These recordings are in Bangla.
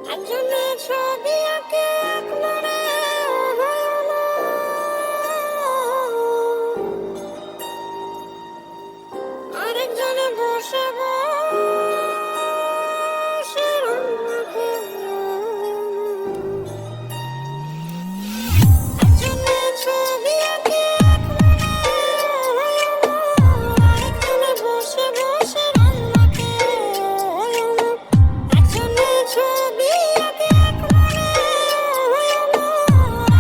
একজনে ছবি আঁকে এক মনে হলো, আরেকজনে বসে বসে রান্না খেলো। একজনে ছবি আঁকে এক মনে হলো, আরেকজনে বসে বসে রান্না খেলো। একজনে ছবি আঁকে এক মনে হলো,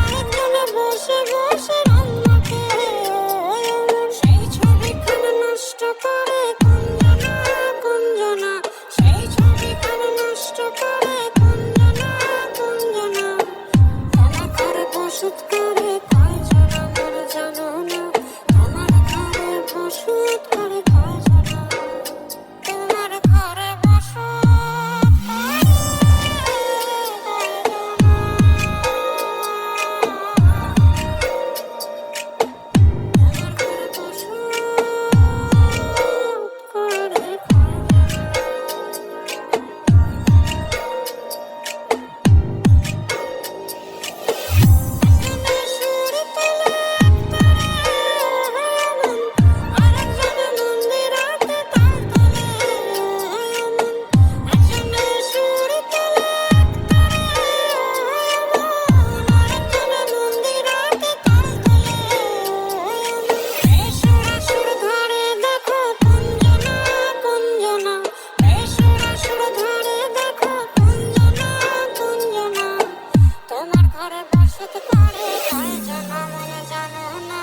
আরেকজনে বসে বসে রান্না খেলো। সেই ছবিখানা নষ্ট করে কুঞ্জনা কুঞ্জনা, সেই ছবিখানা নষ্ট করে কুঞ্জনা কুঞ্জনা। তোমার ঘরে বসত করে কয়জনা মনে জানো না, তোমার ঘরে বসত করে কয়জনা, তোমার ঘরে বসত করে একজনে সুর তোলে আরেকজনে মন্দিরাতে তাল তোলে। একজনে সুর তোলে আরেকজনে মন্দিরাতে তাল তোলে। বেসুরাসুর ধরে দেখো কুঞ্জনা কুঞ্জনা, বেসুরাসুর ধরে দেখো কুঞ্জনা কুঞ্জনা। তোমার ঘরে বসত করে কয়জনা মনে জানো না,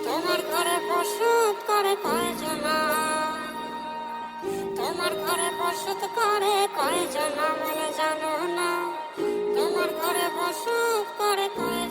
তোমার ঘরে বসত করে কয়জনা, তোমার ঘরে বসত করে কয়জনা মনে জানো না, তোমার ঘরে বসত করে কয়জনা।